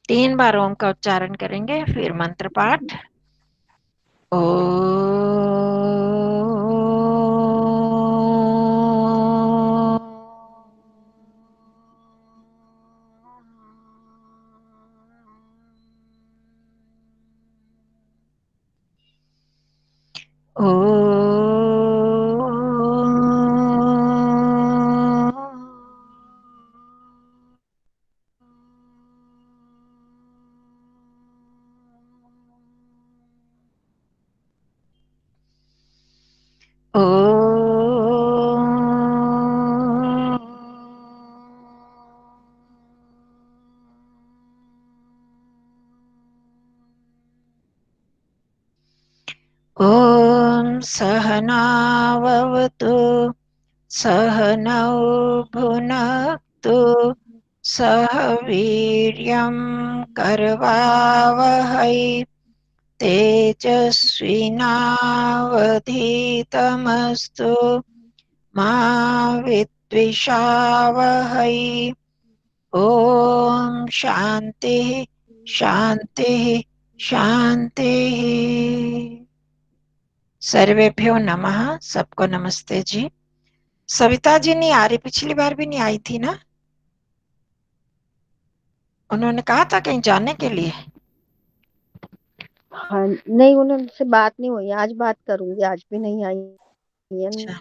3 बार ओम का उच्चारण करेंगे, फिर मंत्र पाठ। ओ ॐ सहनाववतु सहनौ भुनक्तु सह वीर्यं करवावहै तेजस्विनावधीतमस्तु मा विद्विषावहै। ॐ शान्तिः शान्तिः शान्तिः। सर्वेभ्यो नमः। सबको नमस्ते जी। सविता जी नहीं आ रही, पिछली बार भी नहीं आई थी ना? उन्होंने कहा था कहीं जाने के लिए। हाँ नहीं, उनसे बात नहीं हुई, आज बात करूंगी, आज भी नहीं आई है। अच्छा।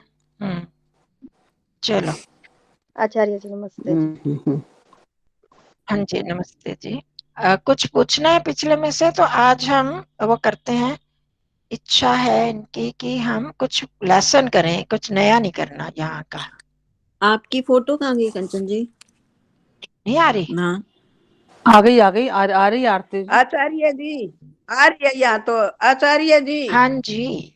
चलो। आचार्य जी नमस्ते जी। हाँ जी नमस्ते जी। कुछ पूछना है पिछले में से तो आज हम वो करते हैं। इच्छा है इनकी कि हम कुछ लेसन करें, कुछ नया नहीं करना यहाँ का। आपकी फोटो कहाँ गई कंचन जी? नहीं आ रही? ना आ गई आ रही आरती जी। आचार्य जी आ रही है यहाँ तो। आचार्य जी हाँ जी।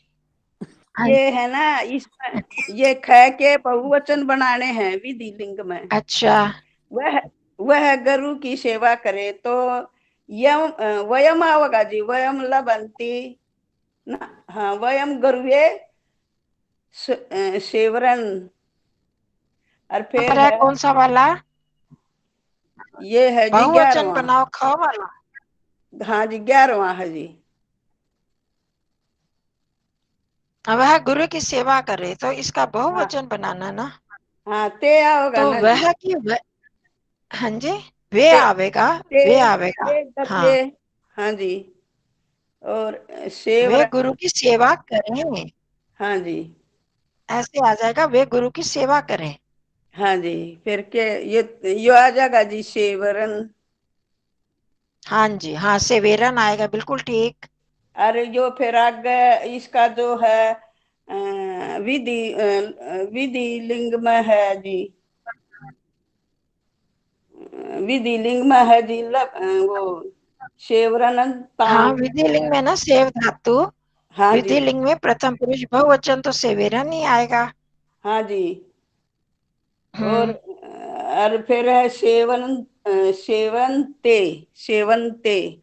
हाँ। ये है ना, इसमें ये ख के बहुवचन बनाने हैं विधि लिंग में। अच्छा। वह गुरु की सेवा करे तो यम वयम आवेगा जी, वयम लबंती ना। हाँ, वयम गुरुवे सेवरन। और फिर पर है है, कौन सा वाला? ये है जी बहुवचन 11वां। बनाओ, ख वाला। हाँ जी 11वां है जी। वह गुरु की सेवा करे तो इसका हाँ बहुवचन बनाना ना। हाँ, ते आओगा तो ना जी। वह की हाँ जी, वे ते आवेगा। ते वे आवेगा। ते हाँ, गत्वे। हाँ जी। और वे सेवरन। गुरु की सेवा करें, हाँ जी। ऐसे आ जाएगा, वे गुरु की सेवा करें। हाँ जी, फिर के ये आ जाएगा जी सेवरन। हाँ जी, हाँ सेवेरन आएगा, बिल्कुल ठीक। अरे जो फिर आगे इसका जो है विधि लिंग में है जी। विधि लिंग में है जी वो सेवरन हाँ, ताम। विधि लिंग में ना सेव धातु। हाँ जी। विधि लिंग में प्रथम पुरुष बहुवचन तो सेवेरन ही आएगा। हाँ जी। हम्म। और फिर है सेवनते। सेवनते।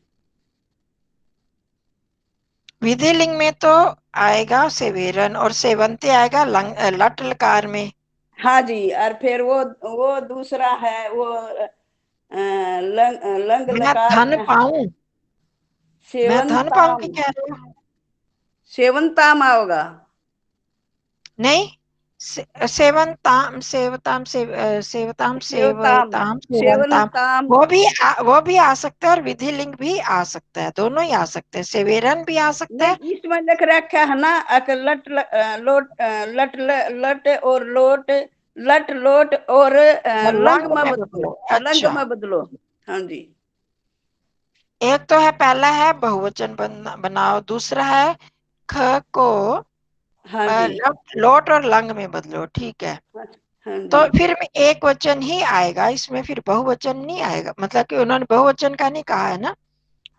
विधि लिंग में तो आएगा सेवेरन और सेवंती आएगा लट लकार में। हाँ जी। और फिर वो दूसरा है वो लंग मैं लकार धन में पाऊं, मैं धन पाऊं सेवनताम। की कह रहे हो? सेवनताम आओगा। नहीं, सेवनताम सेवताम सेवताम सेवताम सेवताम सेवंताम। सेवनताम। वो भी आ सकता है और विधि लिंग भी आ सकता है, दोनों ही आ सकते हैं, सेवेरन भी आ सकता है। नहीं, इसमें लिख रखा है ना लट लोट लट लट और लोट। लट लोट और और लंग लंग में में बदलो। बदलो। लंग अच्छा, में बदलो। हाँ जी। एक तो है, पहला है बहुवचन बनाओ, दूसरा है ख को हाँ जी। लोट और लंग में बदलो, ठीक है। हाँ तो जी। फिर में एक वचन ही आएगा इसमें, फिर बहुवचन नहीं आएगा, मतलब कि उन्होंने बहुवचन का नहीं कहा है ना।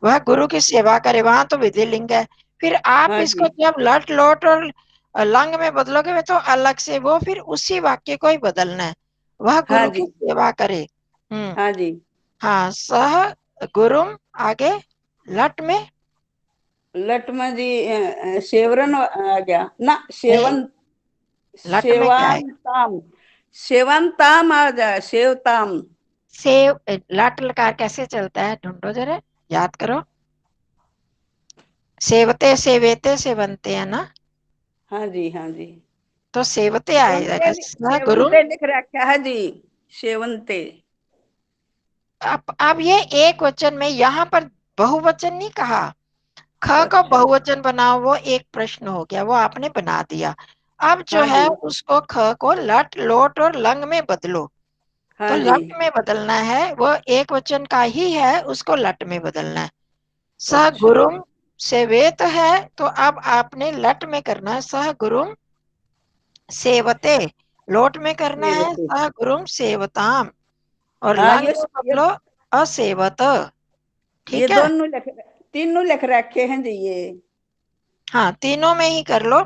वह गुरु की सेवा करे, वहां तो विधि लिंग है। फिर आप हाँ इसको जी। जब लट लोट और लंग में बदलोगे तो अलग से वो फिर उसी वाक्य को ही बदलना है। वह हाँ गुरु की जी। सेवा करे। हाँ जी। हाँ, सह गुरुम आगे लट में। लट में जी सेवरन आ गया ना। नहीं, सेवन लट में क्या है? सेवान ताम। सेवन ताम आ जाए, सेवताम। सेव लट लकार कैसे चलता है, ढूंढो जरा, याद करो। सेवते सेवेते से बनते हैं ना, हाँ जी, हाँ जी। तो सेवते आएगा। गुरु सेवंते लिख रखा है जी, सेवंते। अब ये एक वचन में, यहाँ पर बहुवचन नहीं कहा। ख का अच्छा, बहुवचन बनाओ, वो एक प्रश्न हो गया, वो आपने बना दिया। अब जो हाँ है जी, उसको ख को लट लोट और लंग में बदलो। तो हाँ जी। लट में बदलना है, वो एक वचन का ही है, उसको लट में बदलना है। सह अच्छा, गुरुम सेवेत है, तो अब आपने लट में करना है, सह गुरुम सेवते। लोट में करना है सेवते। सह गुरुम सेवताम, और हाँ, लंग में बदलो असेवत। ये ठीक है, दोनों तीनों लिख रखे हैं जी ये। हाँ तीनों में ही कर लो,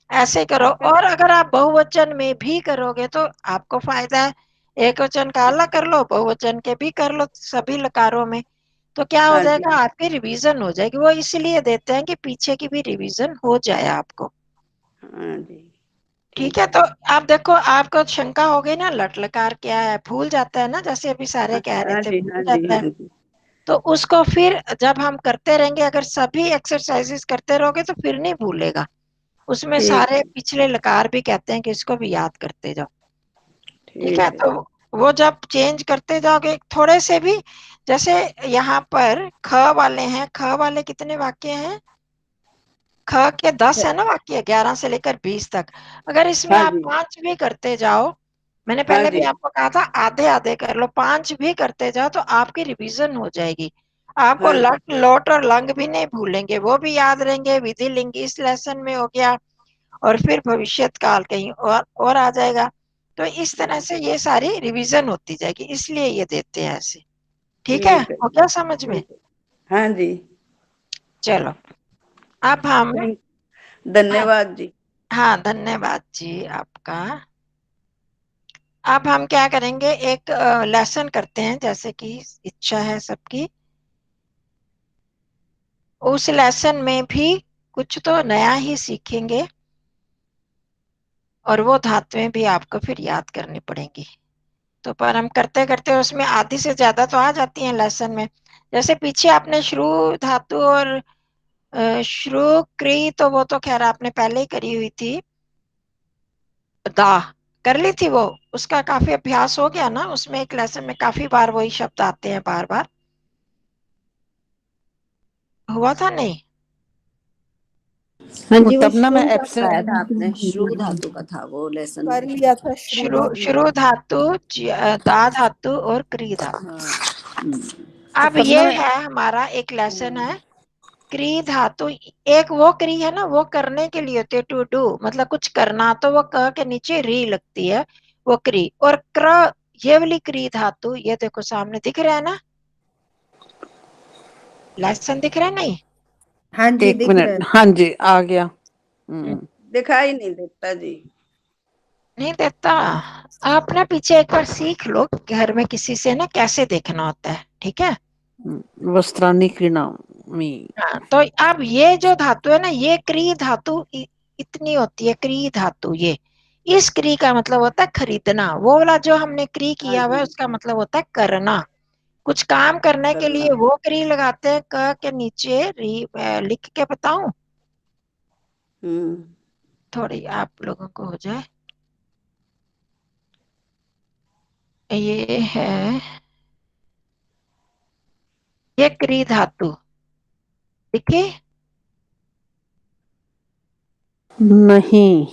ऐसे करो। हाँ, और अगर आप बहुवचन में भी करोगे तो आपको फायदा है, एक वचन का अलग कर लो, बहुवचन के भी कर लो सभी लकारों में, तो क्या हो हाँ जी, जाएगा, आपकी रिवीजन हो जाएगी। वो इसलिए देते हैं कि पीछे की भी रिवीजन हो जाए आपको। हाँ जी। ठीक है, ठीक है। तो आप देखो, आपको शंका हो गई ना, लट लकार क्या है, भूल जाता है ना, जैसे अभी सारे हाँ, कह रहे हाँ थे जी, भूल हाँ जी, जाता है। हाँ जी। तो उसको फिर जब हम करते रहेंगे, अगर सभी एक्सरसाइजेस करते रहोगे तो फिर नहीं भूलेगा। उसमें ठीक सारे है, पिछले लकार भी कहते हैं कि इसको भी याद करते जाओ। ठीक है, ठीक है। तो वो जब चेंज करते जाओगे थोड़े से भी, जैसे यहाँ पर ख वाले हैं, ख वाले कितने वाक्य हैं, ख के 10 है ना वाक्य, 11 से लेकर 20 तक। अगर इसमें हाँ आप जी, 5 भी करते जाओ, मैंने हाँ पहले भी जी, आपको कहा था आधे आधे कर लो, 5 भी करते जाओ तो आपकी रिवीजन हो जाएगी। आपको हाँ जी, लट लोट और लंग भी नहीं भूलेंगे, वो भी याद रहेंगे। विधि लिंग इस लेसन में हो गया, और फिर भविष्यत काल कहीं और आ जाएगा। तो इस तरह से ये सारी रिवीजन होती जाएगी, इसलिए ये देते हैं ऐसे। ठीक है, ठीक है हो जी, गया समझ में? ठीक है। हाँ जी। चलो, अब हम, थैंक हाँ, धन्यवाद जी। हाँ धन्यवाद जी आपका। अब हम क्या करेंगे, एक लेसन करते हैं, जैसे कि इच्छा है सबकी। उस लेसन में भी कुछ तो नया ही सीखेंगे, और वो धातुएं भी आपको फिर याद करनी पड़ेंगी। तो पर हम करते करते उसमें आधी से ज्यादा तो आ जाती हैं लेसन में। जैसे पीछे आपने श्रु धातु और श्रु क्री, तो वो तो खैर आपने पहले ही करी हुई थी, दा कर ली थी वो, उसका काफी अभ्यास हो गया ना, उसमें एक लेसन में काफी बार वही शब्द आते हैं, बार बार हुआ था नहीं। हाँ जी, वो तब ना मैं शुरू का एब्सेंट। बताया था आपने, शुरू धातु का था वो लेसन। कर लिया था शुरू शुरू धातु। शुरू धातु, दा धातु और क्री धातु। हाँ। हम्म। अब तब ना ये मैं है हमारा एक लेसन है, क्री धातु। एक वो क्री है ना, वो करने के लिए होती है, टू डू, मतलब कुछ करना, तो वो क के नीचे री लगती है, वो क्री। और क्र, ये वाली क्री धातु, ये देखो सामने दिख रहा है ना, लेसन दिख रहा है नहीं? हाँ जी, एक दिख रहा मिनट, है। हाँ जी आ गया। दिखाई नहीं देता जी। नहीं देता। आप ना पीछे एक बार सीख लो घर में किसी से ना, कैसे देखना होता है, ठीक है। वस्त्राणी क्रीणामि। हाँ, तो अब ये जो धातु है ना, ये क्री धातु इतनी होती है, क्री धातु ये, इस क्री का मतलब होता है खरीदना। वो वाला जो हमने क्री हाँ किया हुआ है जी, उसका मतलब होता है करना। कुछ काम करने के करना। लिए वो क्री लगाते हैं, क के नीचे री, लिख के बताऊं, हम्म। थोड़ी आप लोगों को हो जाए। ये है, ये क्री धातु दिखी? नहीं।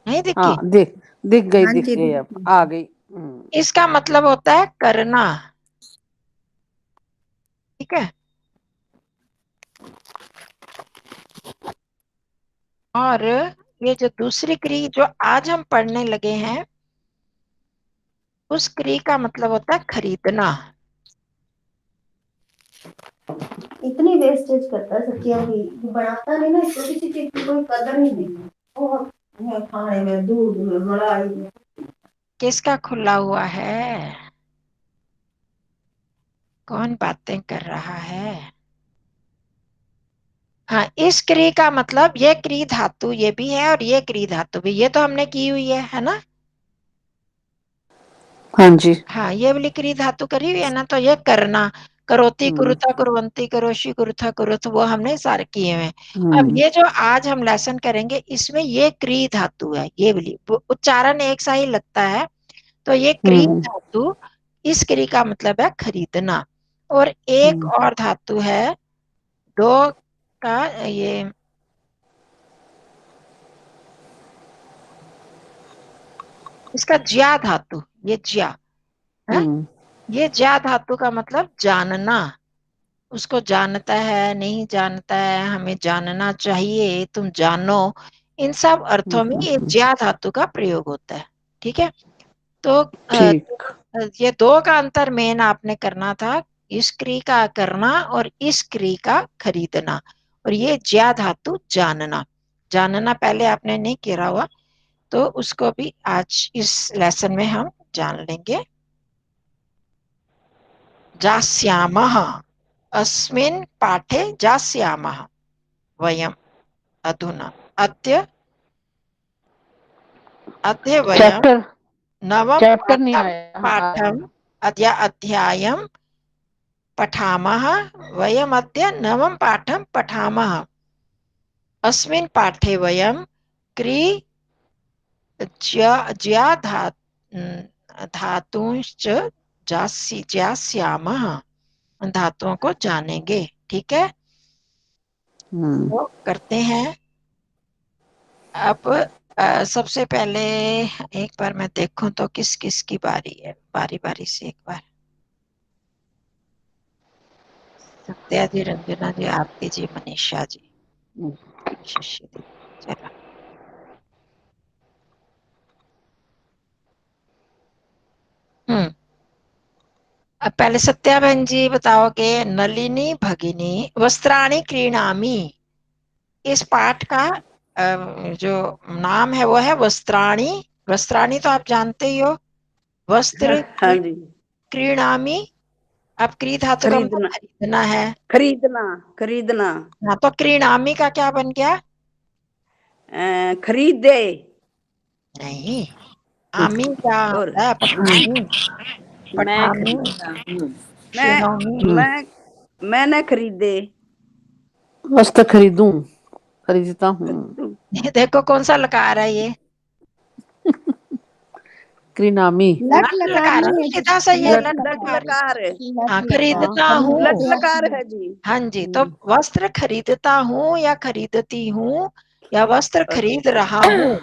नहीं हाँ दिखी? दिख दिख गई, हाँ दिख जी, गई, दिख अब रही आ है। गई। इसका मतलब होता है करना। ठीक है, और ये जो दूसरी क्री जो आज हम पढ़ने लगे हैं, उस क्री का मतलब होता है खरीदना। इतनी वेस्टेज करता है सब्जियां की, बनाता नहीं ना, छोटी सी चीज की कोई कदर नहीं देती। बहुत है खाने में, दूध में, मलाई में। किसका खुला हुआ है, कौन बातें कर रहा है? हाँ, इस क्री का मतलब, ये क्री धातु ये भी है और ये क्री धातु भी, ये तो हमने की हुई है ना। हाँ जी। हाँ, ये वाली क्रिया धातु करी हुई है ना, तो ये करना, करोति कुरुता कुर्वन्ति करोषि कुरुथा कुरुत, वो हमने सारे किए हुए हैं। अब ये जो आज हम लेसन करेंगे इसमें ये क्रिया धातु है, ये वाली उच्चारण एक सा ही लगता है, तो ये क्रिया धातु, इस क्रिया का मतलब है खरीदना। और एक और धातु है दो का, ये इसका ज्या धातु, ये ज्या है, ये ज्या धातु का मतलब जानना, उसको जानता है नहीं जानता है, हमें जानना चाहिए, तुम जानो, इन सब अर्थों में ये ज्या धातु का प्रयोग होता है। ठीक है, तो ठीक। ये दो का अंतर मेन आपने करना था, इस क्रिया का करना और इस क्रिया का खरीदना। और ये ज्या धातु जानना, जानना पहले आपने नहीं किया हुआ, तो उसको भी आज इस लेसन में हम जान लेंगे। जास्यामः, अस्मिन् पाठे जास्यामः वयम् अधुना, अद्य वयं चैप्टर नवम चैप्टर नहीं आया। पाठम अद्य अध्यायं पठामः, वयम् अद्य नवम पाठं पठामः। अस्मिन् पाठे वयं ज्या धातुंश्च ज्यास्यामः, धातुओं को जानेंगे। ठीक है, तो करते हैं। अब सबसे पहले एक बार मैं देखूं तो किस किस की बारी है, बारी बारी से एक बार। सत्या जी, रंजना जी, आरती जी, मनीषा जी, शिष्य जी, चलो। अब पहले सत्या बहन जी बताओगे, नलिनी भगिनी वस्त्राणि क्रीणामि, इस पाठ का जो नाम है वो है वस्त्राणि। वस्त्राणि तो आप जानते ही हो, वस्त्र हाँ जी, क्रीणामि, अब क्री धातु का मतलब खरीदना, खरीदना है। खरीदना, खरीदना, हाँ, तो क्रीणामि का क्या बन गया? खरीदे। नहीं, आमी क्या और होता है? पठामी, मैं पठामी, खरीदता हूँ। शिनोमी। मैं न खरीदे। वस्त्र खरीदूं, खरीदता हूँ। ये देखो कौन सा लकार है ये, क्रीनामी। लट लट लकार लकार है, नहीं है, सीधा सही है, लट लट लट लकार। लकार है। हाँ, लट लकार खरीदता हूँ। लट खरीदते लकार हैं। है जी। हाँ जी, तो वस्त्र खरीदता हूँ या खरीदती हूँ या वस्त्र खरीद रहा हूँ,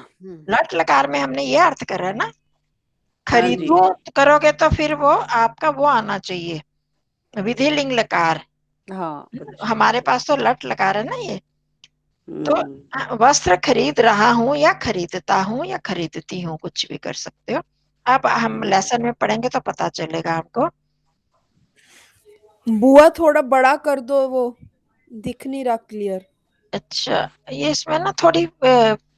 लट लकार में हमने ये अर्थ करा है ना। हाँ जी, खरीदू करोगे तो फिर वो आपका वो आना चाहिए, विधिलिंग लकार। हाँ, हमारे पास तो लट लकार है ना ये। तो हम्म, वस्त्र खरीद रहा हूँ या खरीदता हूँ या खरीदती हूँ, कुछ भी कर सकते हो। अब हम लेसन में पढ़ेंगे तो पता चलेगा आपको। बुआ थोड़ा बड़ा कर दो, वो दिख नहीं रहा क्लियर। अच्छा, ये इसमें ना थोड़ी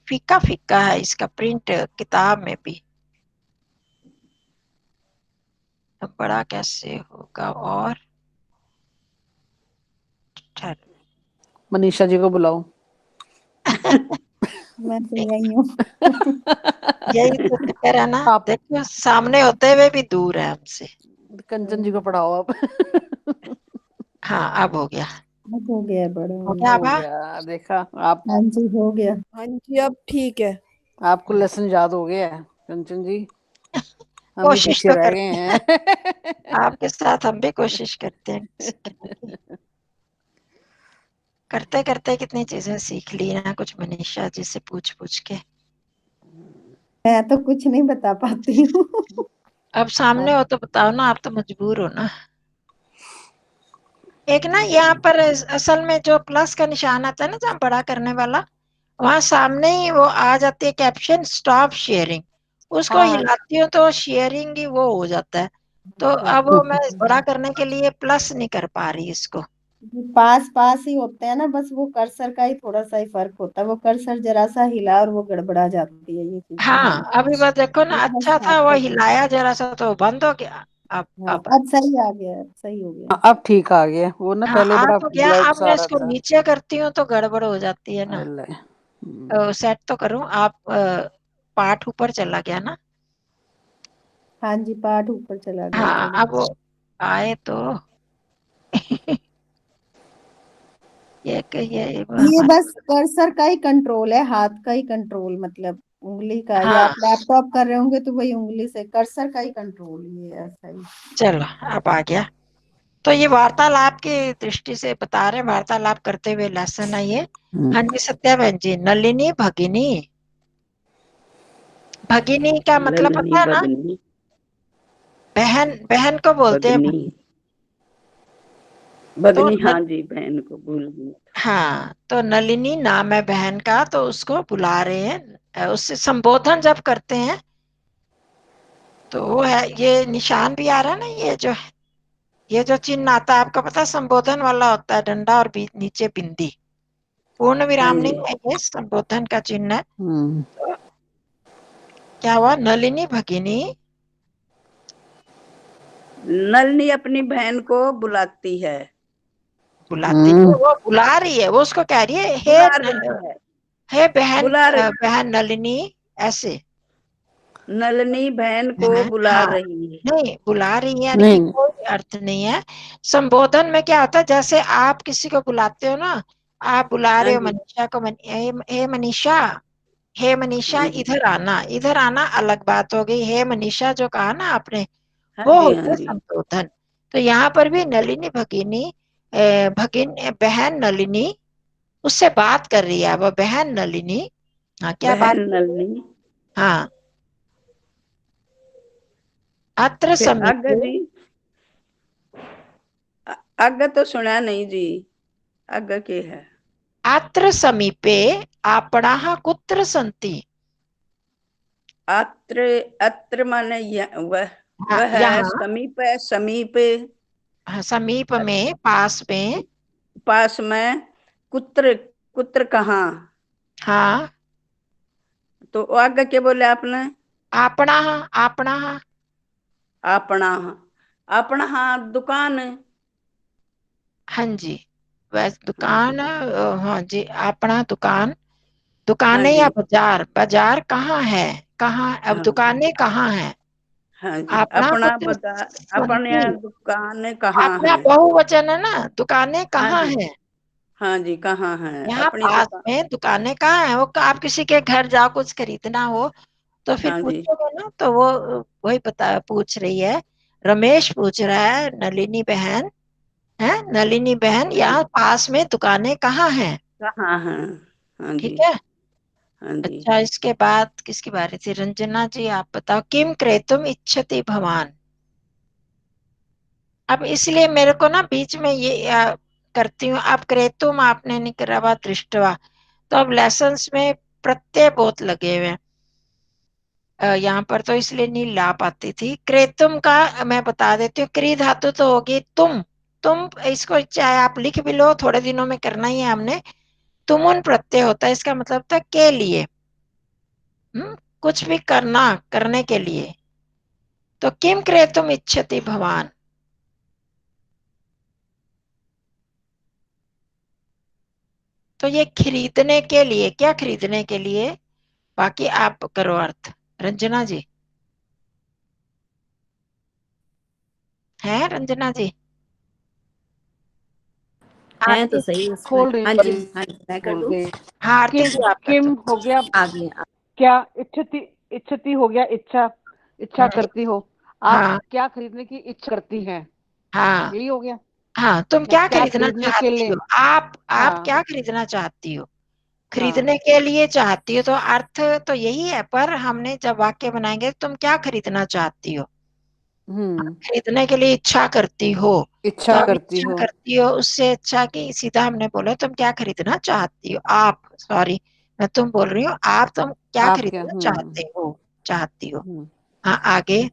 फीका फीका है इसका प्रिंट किताब में भी, अब बड़ा कैसे होगा? और मनीषा जी को बुलाओ। मैं तो यही हूँ। यही तो चक्कर है ना, आप देखो सामने होते हुए भी दूर है हमसे। कंचन जी को पढ़ाओ आप। हाँ, अब हो गया, हो गया बड़ा हो गया हो अब। गया, देखा आप, हाँ जी, हो गया। हाँ जी, अब ठीक है। आपको लेसन याद हो गया है कंचन जी, हम ही कोशिश पीछे तो रह गए करते हैं, हैं। आपके साथ हम भी कोशिश करते हैं। करते करते कितनी चीजें सीख ली ना, कुछ मनीषा जी से पूछ पूछ के। मैं तो कुछ नहीं बता पाती हूँ। अब सामने हो तो बताओ ना, आप तो मजबूर हो ना। एक ना यहाँ पर असल में जो प्लस का निशान आता है ना, जहाँ बड़ा करने वाला, वहां सामने ही वो आ जाती है कैप्शन स्टॉप शेयरिंग, उसको हाँ, हिलाती हूँ तो शेयरिंग ही वो हो जाता है। तो अब वो मैं बड़ा करने के लिए प्लस नहीं कर पा रही इसको। पास पास ही होते हैं ना, बस वो कर्सर का ही थोड़ा सा ही फर्क होता है, वो कर्सर जरा सा हिला और वो गड़बड़ा जाती है ये चीज। हाँ, अभी बात देखो ना, वो बस अच्छा था वो हिलाया जरा सा तो बंद हो गया। हाँ, अब अब सही आ गया, अब सही हो गया। अब ठीक आ गया, वो ना हाँ, पहले आ बड़ा तो गया। ब्लैक अब सा मैं आ रहा इसको था। नीचे करती हूँ तो गड़बड़ हो जाती है ना। अल्ले। सेट तो करूं, आप पाठ ऊपर चला गया ना। हाँ जी, पाठ ऊपर चला गया हाँ थोड़ा। अब वो आए तो ये कहिए ये हमारे। बस कर्सर का ही कंट्रोल है, हाथ का ही कंट्रोल, मतलब उंगली का, या हाँ आप लैपटॉप कर रहे होंगे तो वही उंगली से, कर्सर का ही कंट्रोल, ये ऐसा ही। चलो अब आ गया। तो ये वार्तालाप की दृष्टि से बता रहे हैं, वार्तालाप करते हुए लेसन है ये। हाँ जी सत्या बहन जी, नलिनी भगिनी। भगिनी का मतलब ललनी पता है ना? बगनी बहन, बहन को बोलते हैं। बगनी तो बगनी, हाँ जी, बहन को भूल गई। हाँ, तो नलिनी नाम है बहन का, तो उसको बुला रहे हैं। उससे संबोधन जब करते हैं तो वो है, ये निशान भी आ रहा है ना, ये जो चिन्ह आता है आपको पता है, संबोधन वाला होता है, डंडा और बीच नीचे बिंदी, पूर्ण हाँ विराम जी, नहीं है, ये संबोधन का चिन्ह है। हम्म। तो क्या हुआ, नलिनी भगिनी नलनी अपनी बहन को बुलाती है, बुलाती है, वो बुला रही है, वो उसको कह रही है बुला रही है, हे बहन, बुला रही, बहन नलिनी, ऐसे। नलनी बहन को हाँ बुला हाँ, रही है। नहीं बुला रही है यानी कि नहीं। कोई अर्थ नहीं है। संबोधन में क्या होता है, जैसे आप किसी को बुलाते हो ना, आप बुला हाँ रहे हो जी, मनीषा को, हे मनीषा, हे मनीषा हाँ जी, इधर आना, इधर आना अलग बात हो गई, हे मनीषा जो कहा ना आपने, हाँ वो जी, हाँ होता है जी, संबोधन। तो यहाँ पर भी नलिनी भगिनी, बहन नलिनी उससे बात कर रही है, वो बहन नलिनी। हाँ क्या बात बहन कर रही है? नलनी। हाँ, अत्र फिर आगे समीपे, जी, आगे तो सुना नहीं जी, आगे के है। अत्र समीपे आपणाः कुत्र सन्ति। अत्र, अत्र माने वह, हाँ, वह है, यहाँ, समीप है, समीप, हाँ, समीप में, पास में। पास में, कुत्र, कुत्र कहाँ, हाँ, तो आगे क्या बोले आपने? आपणाः, आपणाः। अपना, अपना, हाँ दुकान, हाँ जी, वैसे हाँ जी, दुकान, हाँ जी, अपना दुकान, हाँ दुकानें या जी, बाजार, बाजार कहाँ है, कहाँ, अब हाँ, दुकानें कहाँ हैं? हाँ जी, अपना अपना कुत्र बाजार, अपने सन्ति, दुकान कहाँ अपना है? बहुवचन है ना, दुकानें हाँ कहाँ जी, हैं? हाँ जी, कहाँ है यहाँ अपनी पास दुकान? में दुकानें कहाँ हैं? वो आप किसी के घर जाओ, कुछ खरीदना हो तो फिर हाँ जी, पूछोगे ना, तो वो वही बता, पूछ रही है, रमेश पूछ रहा है, नलिनी बहन है, नलिनी बहन हाँ यहाँ जी, पास में दुकानें कहाँ हैं? कहाँ है? हाँ ठीक जी, है। हाँ जी, अच्छा, इसके बाद किसकी बारी थी? रंजना जी आप बताओ, किम क्रेतुम इच्छति भवान। अब इसलिए मेरे को ना बीच में ये करती हूँ, अब क्रेतुम आपने नहीं करा हुआ, दृष्टवा, तो अब लेसन्स में प्रत्यय बहुत लगे हुए हैं। यहाँ पर तो इसलिए नहीं ला पाती थी। क्रेतुम का मैं बता देती हूँ, क्री धातु तो होगी तुम इसको चाहे आप लिख भी लो, थोड़े दिनों में करना ही है हमने। तुमुन प्रत्यय होता है, इसका मतलब था के लिए, कुछ भी करना, करने के लिए। तो किम क्रेतुम इच्छति भवान, तो ये खरीदने के लिए, क्या खरीदने के लिए, बाकी आप करो अर्थ। रंजना जी है, रंजना जी है तो आरती, सही उसमें। खोल रही हाँ जी, हूँ, हाँ जी, मैं कर खोल दूं। गई। हाँ आरती किम, जी आप कर किम दो। हो गया, आ गई क्या इच्छति, इच्छति हो गया इच्छा, इच्छा करती हो। आप हाँ क्या खरीदने की इच्छा करती हैं, हाँ यही हो गया। हाँ, तुम मैं क्या क्या खरीदना खरीदने के चाहती लिए, हो, आप हाँ क्या खरीदना चाहती हो, हाँ, खरीदने के लिए चाहती हो, तो अर्थ तो यही है, पर हमने जब वाक्य बनाएंगे, तुम क्या खरीदना चाहती हो, खरीदने के लिए इच्छा करती हो। तो इच्छा अब करती इच्छा हो। करती हो, उससे अच्छा कि सीधा हमने बोला तुम क्या खरीदना चाहती हो, आप, सॉरी मैं तुम बोल रही हूँ, आप तुम क्या आप क्या, खरीदना चाहते हो, चाहती हो। हम्म। हाँ आगे।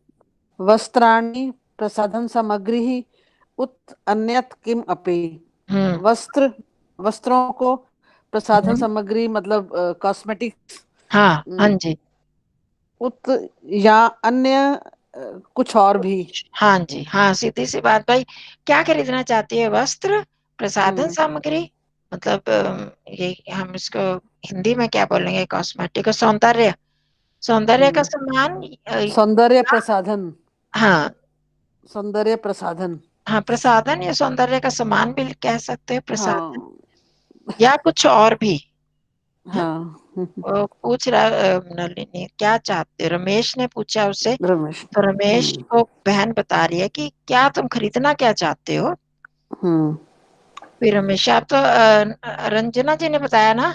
वस्त्राणि प्रसाधन सामग्री उत अन्यत किम अपि। हम्म वस्त्र, वस्त्रों को, प्रसाधन हम्म, सामग्री मतलब कॉस्मेटिक्स, हाँ हाँ जी, उत या अन्य कुछ और भी। हाँ जी, हाँ सीधी सी बात भाई, क्या खरीदना चाहती है, वस्त्र, प्रसाधन हम्म सामग्री, मतलब ये हम इसको हिंदी में क्या बोलेंगे, कॉस्मेटिक, सौंदर्य, सौंदर्य का समान सौंदर्य प्रसाधन, हाँ सौंदर्य प्रसाधन। हाँ, प्रसाधन या सौंदर्य का समान भी कह सकते हैं, प्रसाधन हाँ या कुछ और भी। हाँ। वो पूछ रहा नलिनी क्या चाहते हो, रमेश ने पूछा उससे। रमेश। तो रमेश को बहन बता रही है कि क्या तुम खरीदना क्या चाहते हो। हम्म। फिर रमेश, आप तो रंजना जी ने बताया ना।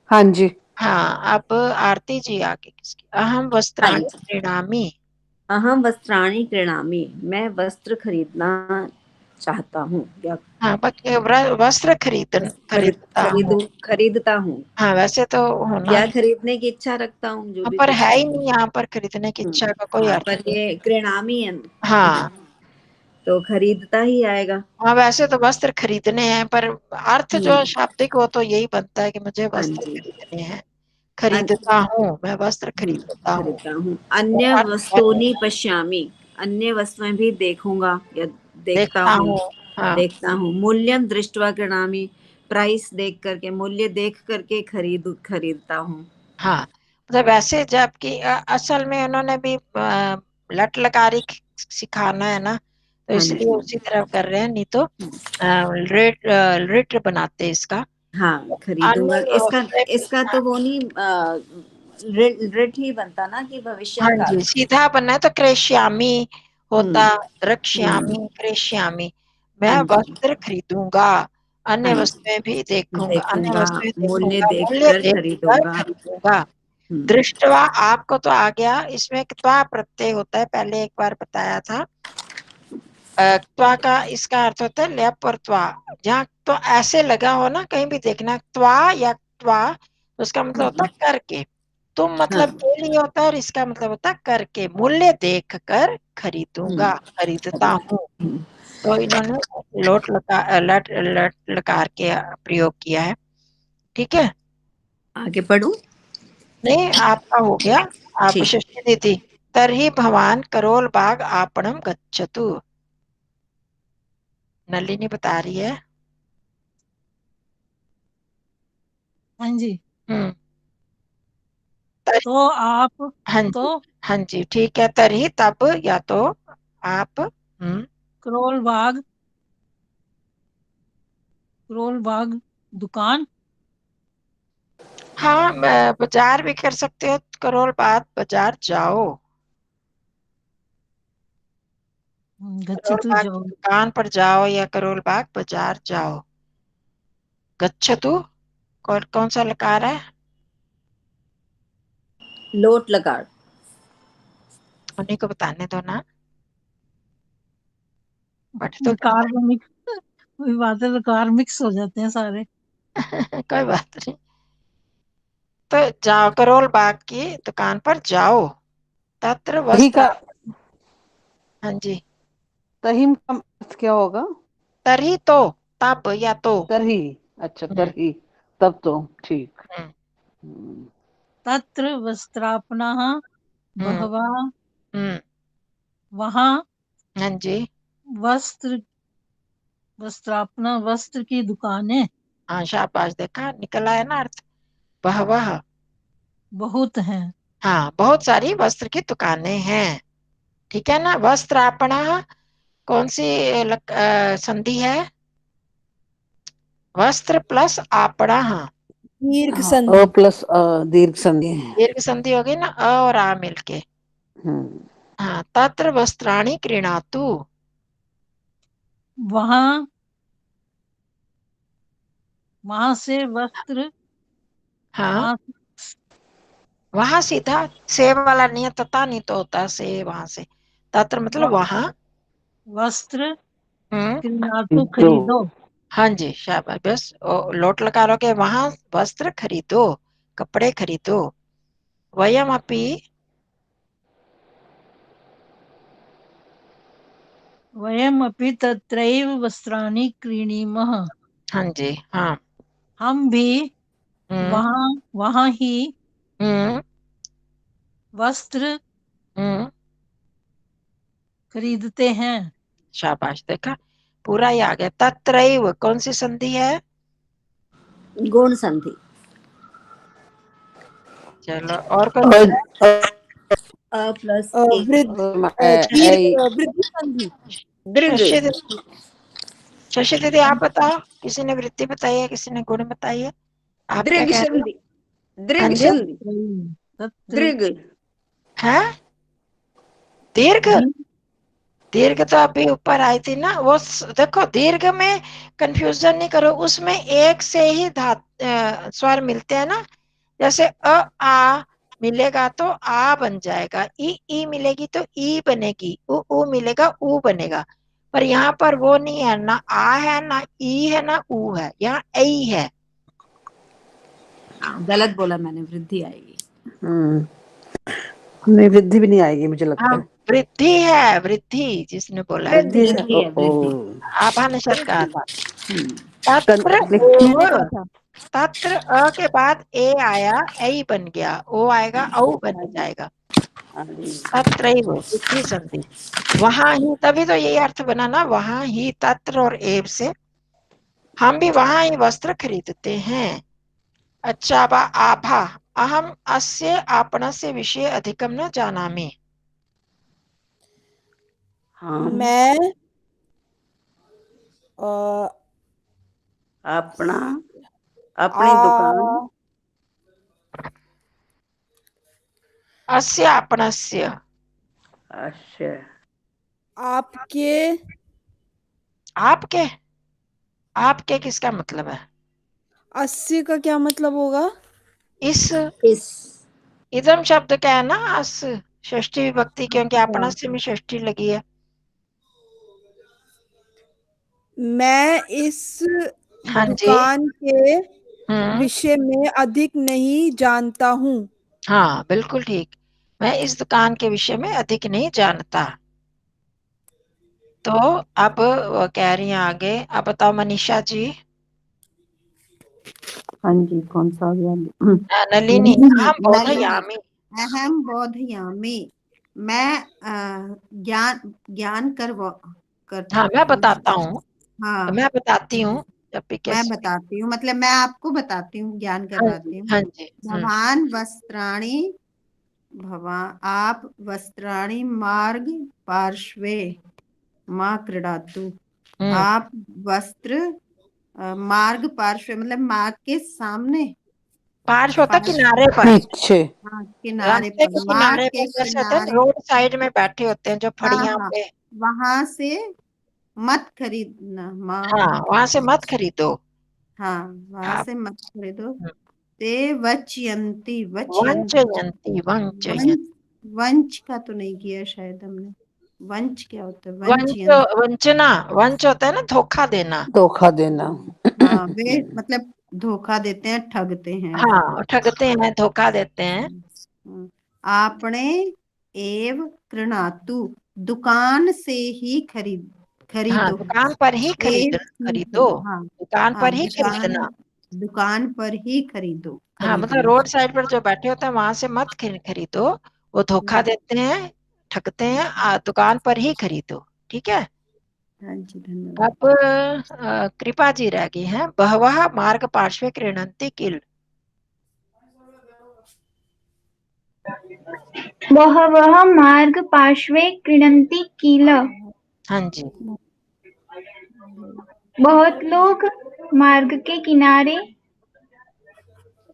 हाँ जी। हाँ, अब आरती जी आगे किसकी, अहम हाँ वस्त्राणि जी। क्रीणामि। अहम वस्त्राणि क्रीणामि, मैं वस्त्र खरीदना चाहता हूँ या हाँ, वस्त्र खरीदता हूँ। खरीदता हूँ हाँ, वैसे तो होना या ही। खरीदने की इच्छा रखता हूँ, जो हाँ, भी पर कुछ है है। ही नहीं यहाँ पर खरीदने की इच्छा का कोई हाँ, अर्थ पर नहीं। ये क्रीणामि है, हाँ तो खरीदता ही आएगा। हाँ, वैसे तो वस्त्र खरीदने हैं, पर अर्थ जो शाब्दिक हो तो यही बनता है कि मुझे हाँ वस्त्र जी। खरीदने हैं। अन- खरीदता हूँ, मैं वस्त्र खरीदता हूँ। खरीदता हूँ। तो अन्य अर्थ है, वस्तूनि पश्यामि, अन्य वस्तुएं भी देखूंगा या देखता देखता हूँ। हूँ। हाँ देखता हूँ। मूल्यम दृष्ट्वा क्रीणामि, प्राइस देख करके, मूल्य देख करके खरीदता हूँ। हाँ, मतलब वैसे जबकि असल में उन्होंने भी लट लकारी सिखाना है ना, तो हाँ इसलिए जी। उसी तरह कर रहे हैं, नहीं तो रिट बनाते इसका। हाँ, अन्य खरीदूंगा। इसका वस्त्र, इसका तो वो नहीं, ऋण ही बनता ना कि भविष्य हाँ काल। जी, सीधा बनना है तो क्रेश्यामी होता, हम्म। रक्ष्यामी क्रेश्यामी। मैं हाँ जी। वस्त्र खरीदूंगा, अन्य हाँ जी। वस्तुएं भी देखूंगा, अन्य देखूंगा, वस्तुएं मूल्य देखूंगा, मूल्य देखकर देखकर खरीदूंगा। खरीदूंगा। हम्म। दृष्टवा आपको तो आ गया, इसमें त्वा प्रत्यय होता है, पहले एक बार बताया था। त्वा का इसका अर्थ होता है लेप और त्वा। जहाँ तो ऐसे लगा हो ना, कहीं भी देखना त्वा या त्वा, तो उसका मतलब होता है करके। तुम मतलब हाँ। के लिए होता है, और इसका मतलब होता है करके। मूल्य देख कर खरीदूंगा, खरीदता हूँ। हम्म। तो इन्होंने लोट लगा लट लट लकार के प्रयोग किया है। ठीक है, आगे पढ़ूं? नहीं आपका हो गया। आप ठीक। शशि दीदी, तर्हि भवान करोल बाग आपणम गच्छतु। नलिनी बता रही है। हाँ जी। हम्म। तो आप हाँ जी, तो हाँ जी, ठीक है। तरी तब या तो आप करोल बाग दुकान, हाँ, बाजार भी कर सकते हो। करोल बाग बाजार जाओ, करोल गच्छतु बाग जाओ। की दुकान पर जाओ, या करोल बाग बाजार जाओ। गच्छतु कौन सा लकार है। लोट लकार। उन्हीं को बताने दो ना, बट तो लकार में मिक्स, वही बात है, लकार मिक्स हो जाते हैं सारे। कोई बात नहीं। तो जाओ, करोल बाग की दुकान पर जाओ। तत्र तही वस्त्र, का, हाँ जी। तहीम का अर्थ क्या होगा? तरी तो, तब या तो। तरही। अच्छा, हम्म, तरही, तब तो ठीक। हम्म, हम्म। तत्र वस्त्रापनाः हम्म, बहवः, हम्म, वहाँ हाँ जी। वस्त्र वस्त्रापना, वस्त्र की दुकानें हाँ, शाबाश, देखा निकल आया ना अर्थ। वह बहुत हैं। हाँ, बहुत सारी वस्त्र की दुकानें हैं। ठीक है ना। वस्त्र आपना कौन सी संधि है। वस्त्र प्लस आपना, हाँ, दीर्घ हाँ, अ संधि। प्लस दीर्घ संधि है। दीर्घ संधि होगी ना, अ और आ मिलके। हम्म। हाँ, तत्र वस्त्राणि क्रीणातु। वहाँ वहाँ से वस्त्र, हाँ, वहाँ वहां सीधा से वाला नहीं है, तथा नहीं तो होता से वहां से। तत्र मतलब व- वहां। वस्त्र हम्म, क्रीणातु, दो। खरीदो। हाँ जी, शाबाश, बस लोट लगा लो के वहां वस्त्र खरीदो, कपड़े खरीदो। वयम अपि, वयमपि तत्रैव वस्त्राणि क्रीणीमः, हाँ जी, हाँ। हम भी हम्म, वहाँ वहाँ ही हम्म, वस्त्र हम्म, खरीदते हैं। शाबाश, देखा पूरा ही आ गया। तत्रैव कौन सी संधि है। गुण संधि। चलो और कुछ? अ प्लस ए वृद्धि संधि। दीर्घ। शशि दीदी, शशि दीदी आप बताओ, किसी ने वृत्ति बताई है, किसी ने गुण बताई है, आप क्या दीर्घ कह रहे हो? संधि। हाँ दीर्घ जी, संधि। तत्र दीर्घ। है दीर्घ। दी- दीर्घ तो अभी ऊपर आई थी ना, वो देखो दीर्घ में कंफ्यूजन नहीं करो, उसमें एक से ही स्वर मिलते हैं ना। जैसे आ मिलेगा तो आ बन जाएगा, ई मिलेगी तो ई बनेगी, उ मिलेगा उ बनेगा। पर यहाँ पर वो नहीं है, ना आ है ना ई है ना उ है, यहाँ ऐ है। गलत बोला मैंने, वृद्धि आएगी। नहीं, वृद्धि भी नहीं आएगी मुझे लगता हाँ है। वृद्धि है, वृद्धि जिसने बोला है। वृद्धि है। वृद्धि है, वृद्धि। आभा ने शायद कहा था। हम्म, तत्र मैंने कहा एव, था। तत्र अ के बाद ए आया, ऐ बन गया, ओ आएगा औ बन जाएगा। तत्रैव वृद्धि संधि, वहां ही, तभी तो यही अर्थ बना ना, वहां ही, तत्र और एव से हम भी वहां ही वस्त्र खरीदते हैं। अच्छा बा आभा, अहम अस्य आपणस्य विषये अधिकं न जानामि। हाँ। मैं अ, अपना, अपनी दुकान। आ, अस्य आपणस्य, अच्छा। आपके आपके, आपके किसका मतलब है? अस्सी का क्या मतलब होगा? इस, इस इदम शब्द क्या है ना, अस षष्ठी विभक्ति, क्योंकि अच्छा, आपणस्य में षष्ठी लगी है। मैं इस हाँ जी। दुकान के हम्म, विषय में अधिक नहीं जानता हूँ। हाँ बिल्कुल ठीक, मैं इस दुकान के विषय में अधिक नहीं जानता। तो अब वो कह रही हैं आगे, अब बताओ मनीषा जी। हाँ जी, कौन सा आ गया? नलिनी, अहम नलिनी। बोधयामि। अहम बोधयामि। मैं ज्ञान ज्ञान हाँ मैं बताता हूँ, हाँ, मैं बताती हूँ, जब भी मैं कैसे। बताती हूँ, मतलब मैं आपको बताती हूँ, ज्ञान हाँ जी, करवाती हूँ। हाँ जी। भवान वस्त्राणि, आप वस्त्राणि मार्ग पार्श्वे माँ क्रीडातु। हम्म, आप वस्त्र मार्ग पार्श्व मतलब मार्ग के सामने, पार्श्व होता पार्श्व, किनारे पर, पीछे। हाँ, किनारे रास्ते पर, के मार्ग किनारे के पर, जैसे होते हैं किनारे। रोड साइड में बैठे होते हैं जो हाँ फड़ियां हाँ, पे। वहां से मत खरीदना, हाँ वहां से मत खरीदो। हाँ, वहां आप से मत खरीदो। ते वच्यंती, वंचयंती, वंचयंती, वंच, वंच का तो नहीं किया शायद हमने। वंच क्या होता है? वंच, वंचयंती। वंचना, वंच होता है ना धोखा देना। धोखा देना। हाँ, वे मतलब धोखा देते हैं, ठगते हैं, ऐसा हाँ कुछ। ठगते हैं, धोखा देते हैं। आपने एव कृणातु, दुकान से ही हाँ खरीदो। दुकान पर ही एव खरीदो, हाँ, दुकान हाँ, पर ही खरीदना। दुकान पर ही हाँ मतलब खरीदना। रोड साइड पर जो बैठे होते हैं वहां से मत खरीदो, वो धोखा देते हैं, ठगते हैं, दुकान पर ही खरीदो। ठीक है। हाँ जी, धन्यवाद। अब कृपा जी रह गई हैं, बहवः मार्ग पार्श्वे क्रीडन्ति किल। बहवः मार्गपार्श्वे क्रीडन्ति किल। हाँ जी। बहुत लोग मार्ग के किनारे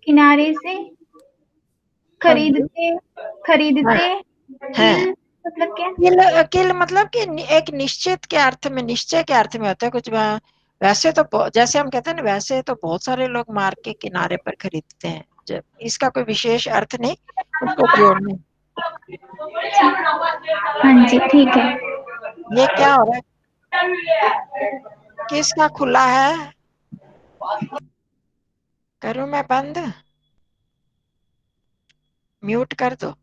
किनारे से हाँ जी। खरीदते हाँ, खरीदते है। किल मतलब क्या? किल, किल मतलब कि एक निश्चित के अर्थ में, निश्चय के अर्थ में होता है कुछ। वैसे तो जैसे हम कहते हैं ना, वैसे तो बहुत सारे लोग मार्ग के किनारे पर खरीदते हैं, जब इसका कोई विशेष अर्थ नहीं, उसको जोड़ने। हाँ जी, ठीक है। ये क्या हो रहा है, किसका खुला है? करूं मैं बंद, म्यूट कर दो।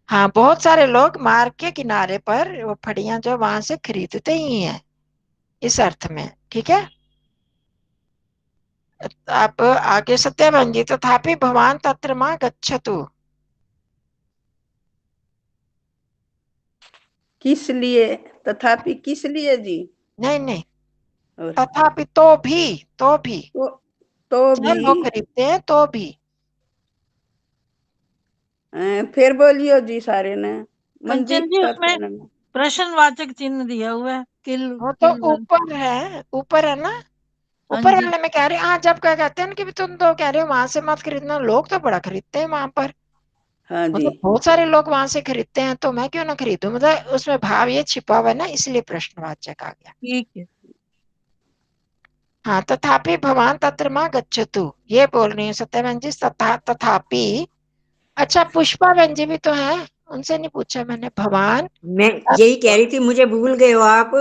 हाँ बहुत सारे लोग मार्ग के किनारे पर वो फड़ियां जो वहां से खरीदते ही हैं, इस अर्थ में। ठीक है। आप आगे सत्यवान जी, तथापि भगवान तत्र मां गच्छतु। किस लिए? तथापि किस लिए जी? नहीं नहीं, और तथापि तो भी, तो भी, तो चाहे भी। लोग खरीदते हैं तो भी। फिर बोलियो जी सारे ने। कंचन मंजीत जी का उसमें कहना है। प्रश्नवाचक चिन्ह दिया हुआ है, किल वो तो किल वन। ऊपर है ना, हाँ ऊपर जी। वाले में कह रहे हैं। हाँ, जब क्या कहते हैं कि भी तुम तो कह रहे हो वहां से मत खरीदना, लोग तो बड़ा खरीदते हैं वहां पर, हाँ जी। मतलब बहुत सारे लोग वहां से खरीदते हैं, तो मैं क्यों ना खरीदूं, मतलब उसमें भाव ये छिपा हुआ है ना, इसलिए प्रश्नवाचक आ गया। ठीक है। हाँ, तथापि भवान तत्र माँ गच्छतु, ये बोल रही है सत्यवान जी। तथापि, अच्छा पुष्पा बहन जी भी तो है, उनसे नहीं पूछा मैंने। भवान मैं यही कह रही थी, मुझे भूल गए हो आप।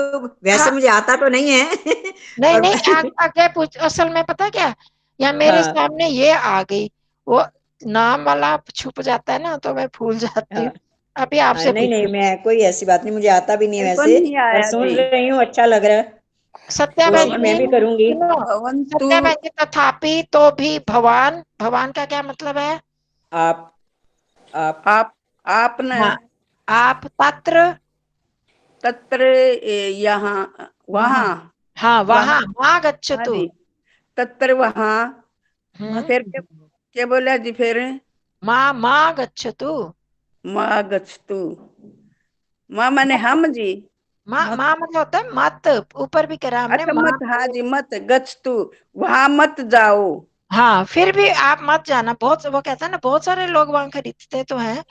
वैसे हाँ, मुझे आता तो नहीं है नहीं पर नहीं, आगे पूछ। असल में पता क्या, या मेरे हाँ सामने ये आ गई, वो नाम वाला छुप जाता है ना, तो मैं भूल जाती हाँ हूँ। अभी आपसे नहीं नहीं, पूछो। मैं कोई ऐसी बात नहीं, मुझे आता भी नहीं है मेरे को वैसे, नहीं पर आया सुन जी। रही हूँ, अच्छा लग रहा है। सत्या बहन कोशिश भवन मैं जी भी करूंगी। सुनो, भवन्तु। सत्या बहन जी, तथापि तो भी भवान, भवान का क्या मतलब है? आप आप आपने हाँ, आप तत्र, तत्र यहाँ वहाँ, वहाँ हाँ वहाँ, वहाँ। माँ हाँ गच्छतु। जी, तत्र वहाँ। हम्म, फिर क्या बोला जी फिर? माँ गच्छतु। माँ गच्छतु। माँ माने हम जी। मत। माँ मतलब होता है मत, ऊपर भी करा हमने अच्छा माँ। मत, हाँ जी, मत गच्छतु, वहाँ मत जाओ। हाँ, फिर भी आप मत जाना, बहुत वो कहता है ना, बहुत सारे लोग वहां खरीदते तो हैं।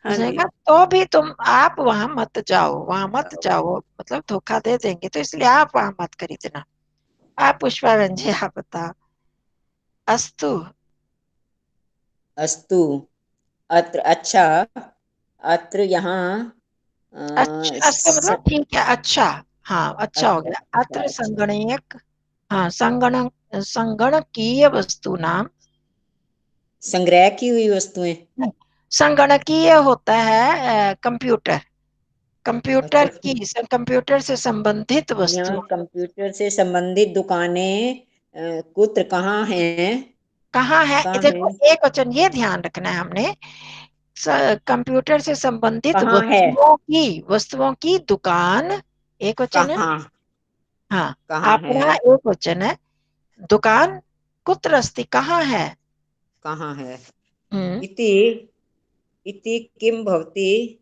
हाँ उसने जी। कहा तो भी तुम, आप वहां मत जाओ, वहां मत जाओ, मतलब धोखा दे देंगे, तो इसलिए आप वहां मत खरीदना। आप पुष्पा बहन जी आप बताओ। अस्तु, अस्तु, अत्र, अच्छा, अत्र, यहाँ, अच्छा, अस्तु मतलब ठीक है, अच्छा। हाँ, अच्छा हो अच्छा गया। अच्छा अत्र अच्छा। संगणक, हाँ संगणकीय वस्तु नाम। संग्रह की हुई वस्तुएं। संगणकीय होता है कंप्यूटर, अच्छा, कंप्यूटर से संबंधित यहाँ वस्तु। कंप्यूटर से संबंधित दुकानें, कुत्र, कहाँ हैं? कहाँ है, कहाँ देखो है? एक वचन ये ध्यान रखना है हमने। कंप्यूटर से संबंधित कहाँ है? वस्तुओं की दुकान, एक वचन है। कहाँ? हाँ, कहाँ है? अपना एक वचन है। दुकान कुत्र अस्ति, कहाँ है। कहाँ है? हम्म, इति, इति किम भवती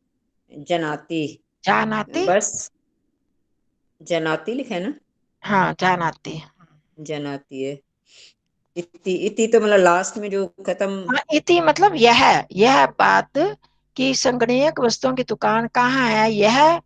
जनाति। जानाति। बस जनाति लिखा है ना? हाँ, जानाति। जनाति है। इति, इति तो मतलब लास्ट में जो खत्म। हाँ, इति मतलब यह बात कि संगणक वस्तुओं की दुकान कहाँ है, यह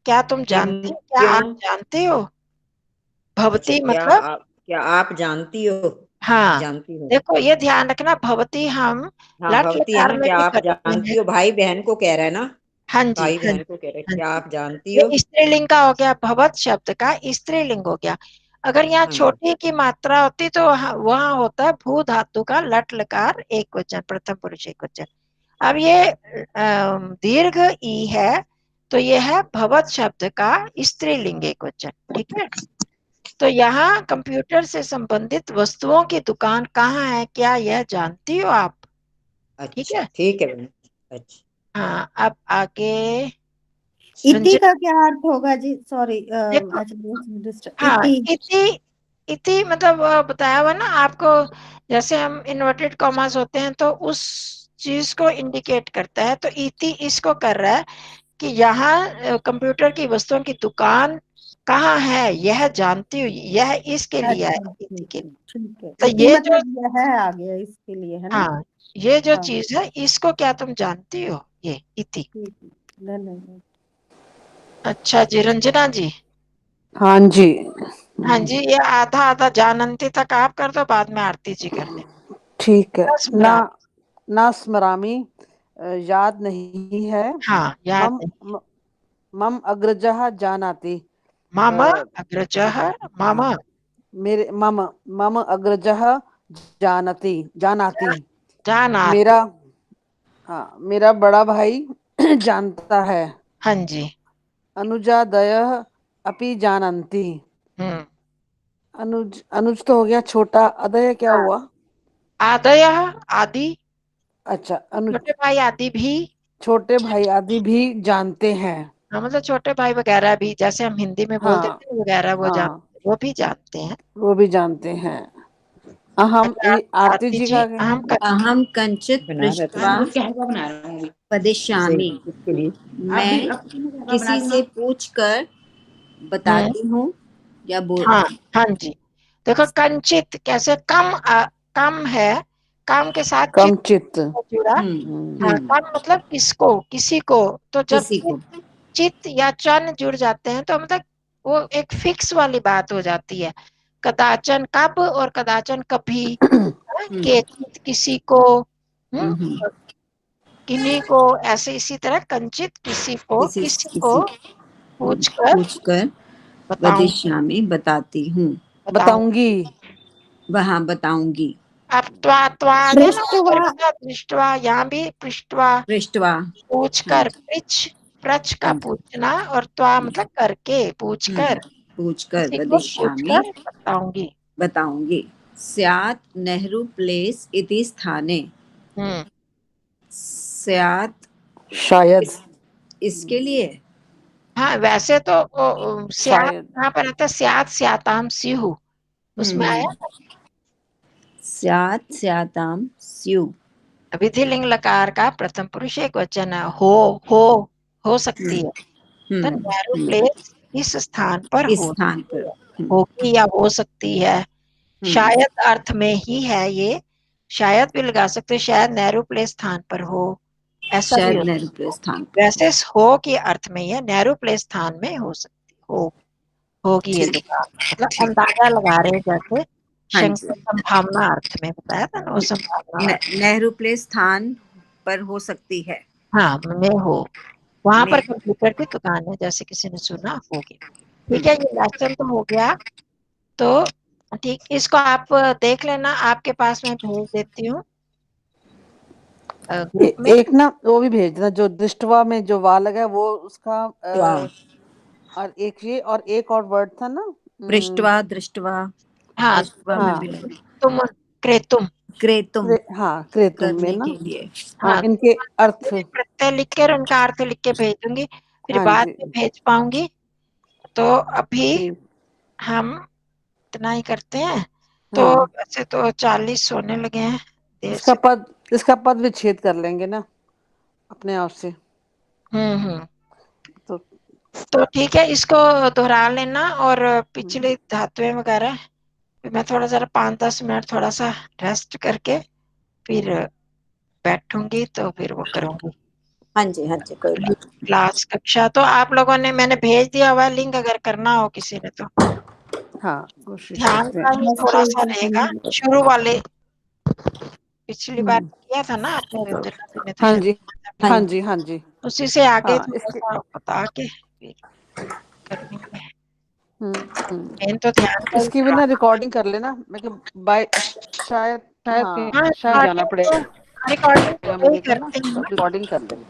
क्या तुम किम, जानते हो, क्या क्यों? आप जानते हो। अच्छा, भवती मतलब, क्या आप जानती हो? हाँ, जानती हो। देखो ये ध्यान रखना, भवती हम हाँ, लट भवती है लकार ना, में क्या भी आप करते हैं। जानती हो, भाई बहन को कह रहा है ना। हाँ जी, भाई हाँ बहन जी, को कह रहा है, हाँ क्या जी। आप जानती हो? ये स्त्रीलिंग का हो गया, भवत शब्द का स्त्रीलिंग हो गया। अगर यहाँ हाँ जी। छोटी की मात्रा होती तो वहां होता है भू धातु का लट लकार एक वचन, प्रथम पुरुष एक वचन। अब ये दीर्घ ई है, तो ये है भवत शब्द का स्त्रीलिंग एक वचन, ठीक है। तो यहाँ कंप्यूटर से संबंधित वस्तुओं की दुकान कहाँ है, क्या यह जानती हो आप, ठीक अच्छा, है। ठीक है बहन। अच्छा, हाँ, अब आगे इति रंजन। का क्या अर्थ होगा जी? सॉरी, देखो, हाँ, इति। इति, इति मतलब बताया हुआ ना आपको, जैसे हम इन्वर्टेड कॉमास होते हैं तो उस चीज को इंडिकेट करता है, तो इति इसको कर रहा है कि यहाँ कंप्यूटर की वस्तुओं की दुकान कहाँ है, यह जानती हूँ, यह इसके लिए है, अच्छा इति ठीक के है, लिए। ठीक है। तो इति ये जो, मतलब यह है आ गया इसके लिए, है ना? हाँ, ये जो हाँ चीज है इसको क्या तुम जानती हो, ये इति। ठीक है, धन्यवाद। अच्छा जी, रंजना जी। हाँ जी। हाँ जी, ये आधा आधा जानंती तक आप कर दो, बाद में आरती जी कर ले। ठीक है। बस ना, मेरा, ना स्मरामि, याद नहीं है। हाँ, याद मम, नहीं। म- मम अग्रजः जानाति। मामा अ, अग्रजः, मामा मेरे मम, मम अग्रजः जानाति, जानाति। जानाति। मेरा, हाँ, मेरा बड़ा भाई जानता है। हाँ जी। अनुजादयः अपि जानन्ति। हम्म, अनुज, अनुज तो हो गया छोटा, अदय क्या हाँ, हुआ? आदयः आदि, अच्छा, अनुज, छोटे भाई आदि भी। छोटे भाई आदि भी जानते हैं। हाँ, मतलब छोटे भाई वगैरह भी, जैसे हम हिंदी में बोल हाँ देते हैं वगैरह, वो हाँ, वो भी जानते हैं। वो भी जानते हैं। हम आरती जी का अहम कंचित बना रहा पृष्ठवा था क्या है बना रहा हूँ वदिष्यामि। इसके लिए मैं किसी से पूछकर बताती हूँ या बोल। हाँ हाँ जी, देखो कंचित कैसे कम है, कम के साथ कम चित चित्त। जुड़ा। हाँ, कम मतलब किसको, किसी को। तो जब किसी को चित या चन जुड़ जाते हैं तो मतलब वो एक फिक्स वाली बात हो जाती है। कदाचन कब और कदाचन कभी, के चित किसी को, किन्हीं को, ऐसे इसी तरह कंचित किसी को, किसी को पूछकर वदिष्यामि बताती हूँ, बताऊंगी। वहाँ बताऊंगी। अब त्वा आ गया ना ऊपर का दृष्टवा, यहाँ भी पृष्ठवा पृष्ठवा पूछकर, प्रच का पूछना, और त्वा मतलब करके, पूछकर, पूछकर किसी को वदिष्यामि पूछकर बताऊंगी। स्यात् नेहरू प्लेस इति स्थाने। स्यात् शायद इसके लिए। हाँ, वैसे तो स्यात् शायद यहाँ पर आता है, स्यात् स्याताम स्युः, उसमें आया स्यात् स्याताम स्युः। विधिलिंग लकार का प्रथम पुरुष एक वचन है, हो सकती है। तो नेहरू प्लेस इस स्थान पर इस हो स्थान सकती पर है, होगी या हो सकती है। शायद अर्थ में ही है ये, शायद भी लगा सकते हैं, शायद नेहरू प्लेस स्थान पर हो, ऐसा भी शायद हो नेहरू सकता प्लेस स्थान है। वैसे हो के अर्थ में ही है, नेहरू प्लेस स्थान में हो सकती होगी ये दुकान, मतलब अंदाजा लगा रहे हैं जैसे शंकर संभावना अर्थ में बताया था ना, वो संभावना नेहरू प्लेस स्थान पर हो सकती है। हाँ में हो, वहां पर कंप्यूटर की दुकान है, जैसे किसी ने सुना होगी। ठीक है, ये लेसन तो हो गया। तो ठीक, इसको आप देख लेना, आपके पास मैं भेज देती हूँ ग्रुप में। एक ना वो भी भेज देना, जो दृष्टवा में जो वा लगा है वो उसका और एक ये और एक और वर्ड था ना, पृष्ठवा दृष्टवा। हाँ, तुम क्रेतुम हाँ क्रेतुम में करने ना, के लिए। हाँ इनके अर्थ। प्रत्यय लिख के उनका अर्थ लिख के भेज दूंगी, फिर हाँ बाद जी, में भेज पाऊंगी। तो अभी हम इतना ही करते हैं। तो वैसे तो 40 होने लगे हैं, देर से। इसका पद विच्छेद कर लेंगे ना अपने आप से। तो ठीक है, इसको दोहरा लेना, और पिछले धातुएं वगैरह मैं थोड़ा जरा 5-10 मिनट थोड़ा सा रेस्ट करके फिर बैठूंगी, तो फिर वो करूंगी। हाँ जी कोई बात। क्लास कक्षा तो आप लोगों ने, मैंने भेज दिया हुआ लिंक, अगर करना हो किसी ने तो हाँ कोशिश ध्यान करते का ही थोड़ा सा हैं। रहेगा। शुरू वाले पिछली बार किया था ना आपने, रंजना ने तो हाँ जी, शुरू, हाँ जी, हाँ जी, उसी से आगे हाँ थोड़ा इसके सा बता के फिर करेंगे। मेन तो ध्यान का ही इसकी भी ना रिकॉर्डिंग कर लेना, मैं कि बाय शायद हाँ, शायद जाना रिकॉर्डिंग तो पड़ेगा यही मुझे को ना, करते हैं। रिकॉर्डिंग कर लेना।